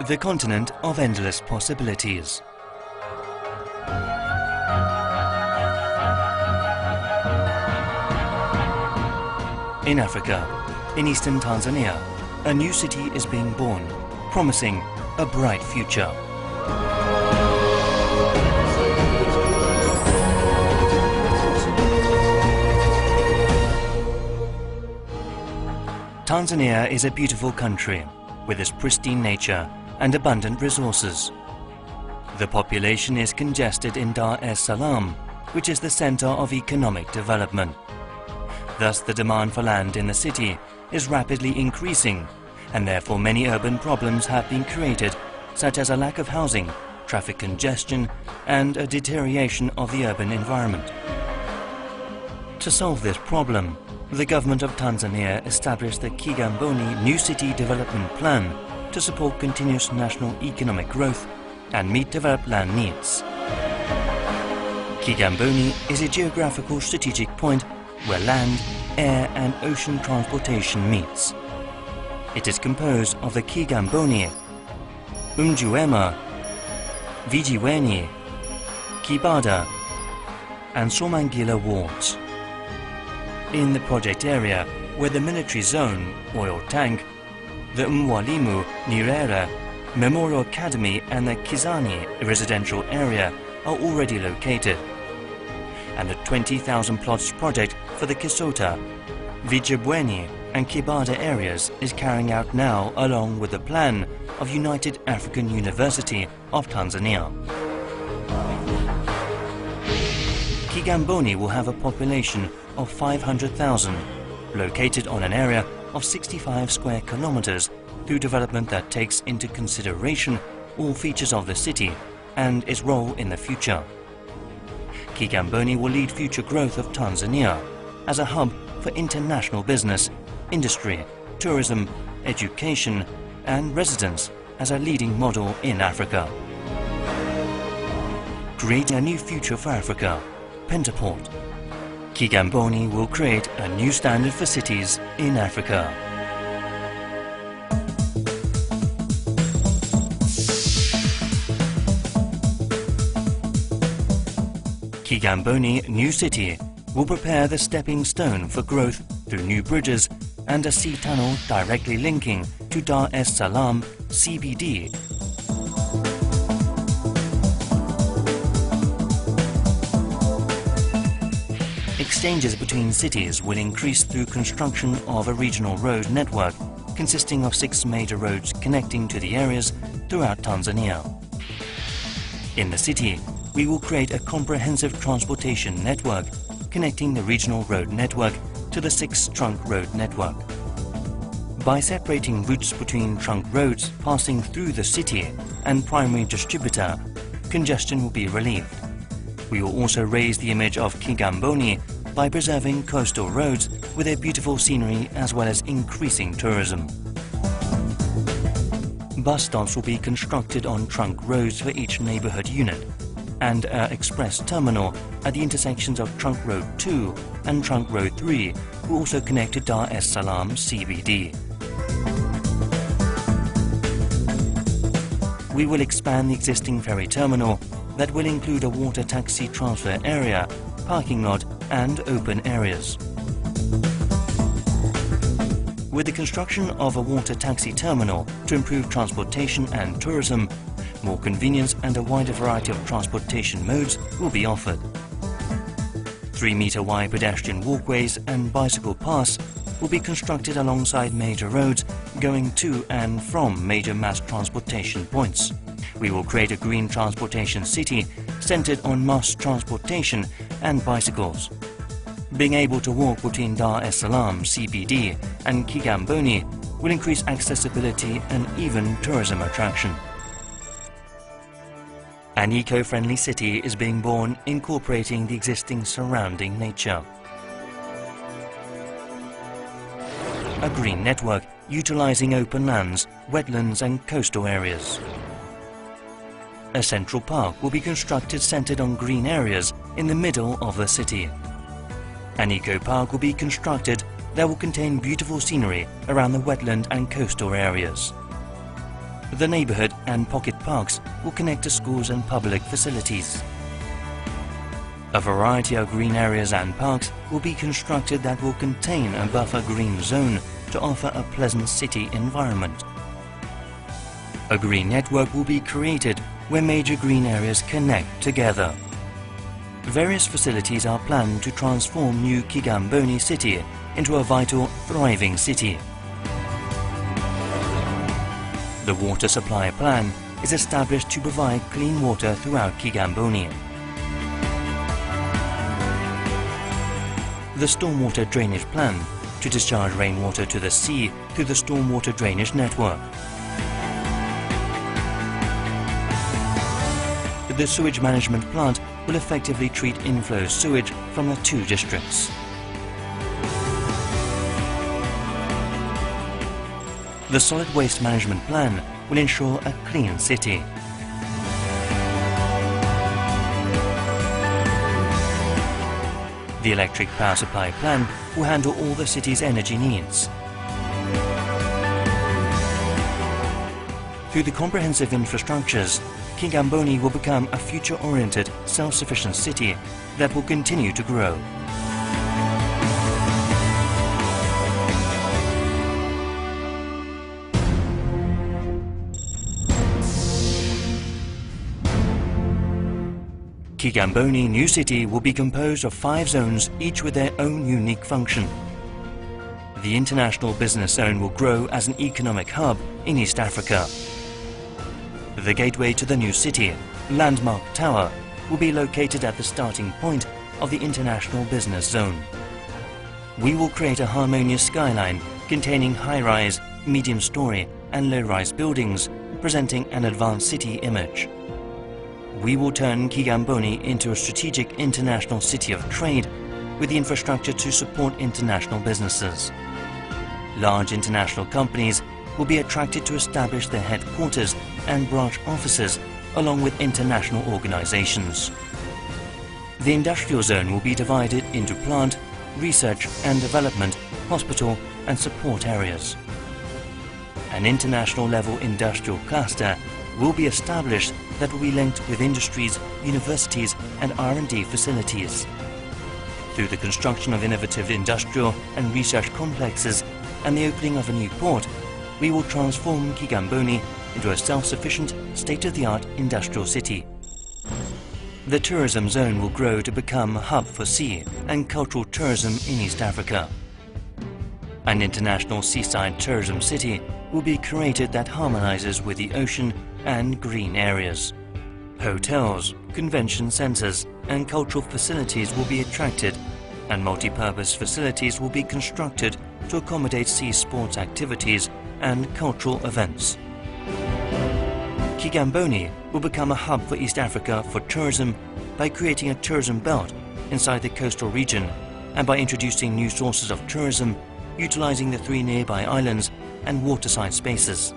the continent of endless possibilities. In Africa, in eastern Tanzania, a new city is being born, promising a bright future. Tanzania is a beautiful country with its pristine nature and abundant resources. The population is congested in Dar es Salaam, which is the center of economic development. Thus, the demand for land in the city is rapidly increasing, and therefore many urban problems have been created, such as a lack of housing, traffic congestion, and a deterioration of the urban environment. To solve this problem, the government of Tanzania established the Kigamboni New City Development Plan to support continuous national economic growth and meet developed land needs. Kigamboni is a geographical strategic point where land, air and ocean transportation meets. It is composed of the Kigamboni, Umjuema, Vijiweni, Kibada and Somangila wards. In the project area, where the military zone, oil tank, the Mwalimu Nyerere Memorial Academy and the Kizani residential area are already located, and the 20,000 plots project for the Kisota, Vijibweni and Kibada areas is carrying out now along with the plan of United African University of Tanzania. Kigamboni will have a population of 500,000, located on an area of 65 square kilometers through development that takes into consideration all features of the city and its role in the future. Kigamboni will lead future growth of Tanzania as a hub for international business, industry, tourism, education and residence as a leading model in Africa. Creating a new future for Africa, Pentaport. Kigamboni will create a new standard for cities in Africa. Kigamboni New City will prepare the stepping stone for growth through new bridges and a sea tunnel directly linking to Dar es Salaam CBD. Exchanges between cities will increase through construction of a regional road network consisting of 6 major roads connecting to the areas throughout Tanzania. In the city, we will create a comprehensive transportation network connecting the regional road network to the 6 trunk road network. By separating routes between trunk roads passing through the city and primary distributor, congestion will be relieved. We will also raise the image of Kigamboni by preserving coastal roads with their beautiful scenery as well as increasing tourism. Bus stops will be constructed on trunk roads for each neighborhood unit, and an express terminal at the intersections of Trunk Road 2 and Trunk Road 3 will also connect to Dar es Salaam CBD. We will expand the existing ferry terminal that will include a water taxi transfer area, parking lot and open areas. With the construction of a water taxi terminal to improve transportation and tourism, more convenience and a wider variety of transportation modes will be offered. 3-meter wide pedestrian walkways and bicycle paths will be constructed alongside major roads going to and from major mass transportation points. We will create a green transportation city centered on mass transportation and bicycles. Being able to walk between Dar es Salaam CBD and Kigamboni will increase accessibility and even tourism attraction. An eco-friendly city is being born, incorporating the existing surrounding nature. A green network utilizing open lands, wetlands and coastal areas. A central park will be constructed centered on green areas in the middle of the city. An eco-park will be constructed that will contain beautiful scenery around the wetland and coastal areas. The neighborhood and pocket parks will connect to schools and public facilities. A variety of green areas and parks will be constructed that will contain a buffer green zone to offer a pleasant city environment. A green network will be created where major green areas connect together. Various facilities are planned to transform new Kigamboni city into a vital, thriving city. The water supply plan is established to provide clean water throughout Kigamboni. The stormwater drainage plan to discharge rainwater to the sea through the stormwater drainage network. The sewage management plant will effectively treat inflow sewage from the two districts. The solid waste management plan will ensure a clean city. The electric power supply plan will handle all the city's energy needs. Through the comprehensive infrastructures, Kigamboni will become a future-oriented, self-sufficient city that will continue to grow. Kigamboni New City will be composed of 5 zones, each with their own unique function. The International Business Zone will grow as an economic hub in East Africa. The gateway to the new city, Landmark Tower, will be located at the starting point of the International Business Zone. We will create a harmonious skyline containing high-rise, medium-story and low-rise buildings, presenting an advanced city image. We will turn Kigamboni into a strategic international city of trade with the infrastructure to support international businesses. Large international companies will be attracted to establish their headquarters and branch offices along with international organizations. The industrial zone will be divided into plant, research and development, hospital and support areas. An international level industrial cluster will be established that will be linked with industries, universities and R&D facilities. Through the construction of innovative industrial and research complexes and the opening of a new port, we will transform Kigamboni into a self-sufficient, state-of-the-art industrial city. The tourism zone will grow to become a hub for sea and cultural tourism in East Africa. An international seaside tourism city will be created that harmonizes with the ocean and green areas. Hotels, convention centers and cultural facilities will be attracted, and multi-purpose facilities will be constructed to accommodate sea sports activities and cultural events. Kigamboni will become a hub for East Africa for tourism by creating a tourism belt inside the coastal region and by introducing new sources of tourism, utilizing the 3 nearby islands and waterside spaces.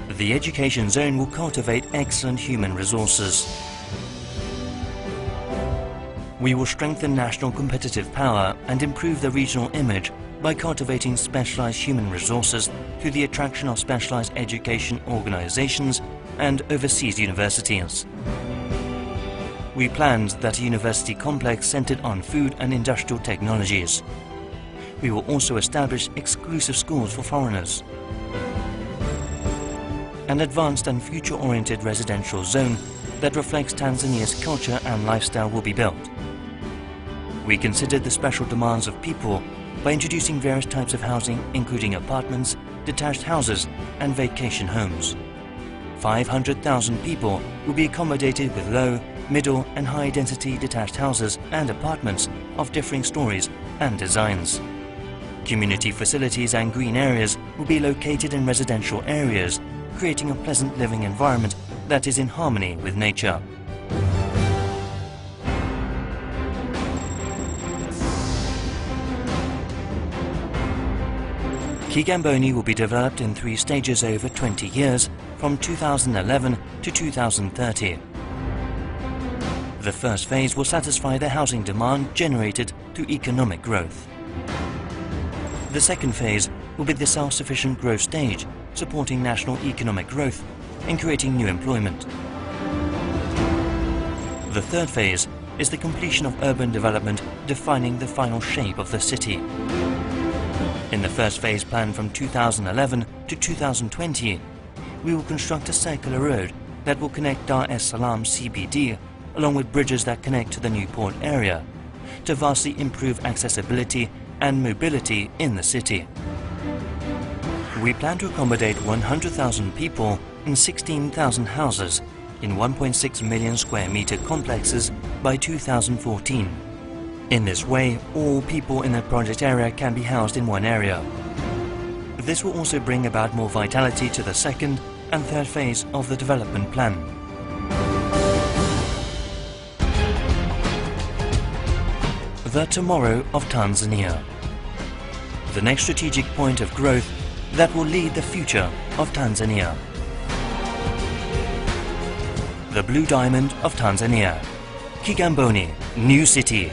The education zone will cultivate excellent human resources. We will strengthen national competitive power and improve the regional image by cultivating specialized human resources through the attraction of specialized education organizations and overseas universities. We planned that a university complex centered on food and industrial technologies. We will also establish exclusive schools for foreigners. An advanced and future-oriented residential zone that reflects Tanzania's culture and lifestyle will be built. We considered the special demands of people by introducing various types of housing, including apartments, detached houses and vacation homes. 500,000 people will be accommodated with low, middle and high-density detached houses and apartments of differing stories and designs. Community facilities and green areas will be located in residential areas, creating a pleasant living environment that is in harmony with nature. Kigamboni will be developed in 3 stages over 20 years, from 2011 to 2030. The first phase will satisfy the housing demand generated through economic growth. The second phase will be the self-sufficient growth stage supporting national economic growth and creating new employment. The third phase is the completion of urban development, defining the final shape of the city. In the first phase, planned from 2011 to 2020, we will construct a circular road that will connect Dar es Salaam CBD, along with bridges that connect to the new port area, to vastly improve accessibility and mobility in the city. We plan to accommodate 100,000 people in 16,000 houses in 1.6 million square meter complexes by 2014. In this way, all people in the project area can be housed in one area. This will also bring about more vitality to the second and third phase of the development plan. The tomorrow of Tanzania. The next strategic point of growth that will lead the future of Tanzania. The Blue Diamond of Tanzania. Kigamboni, new city.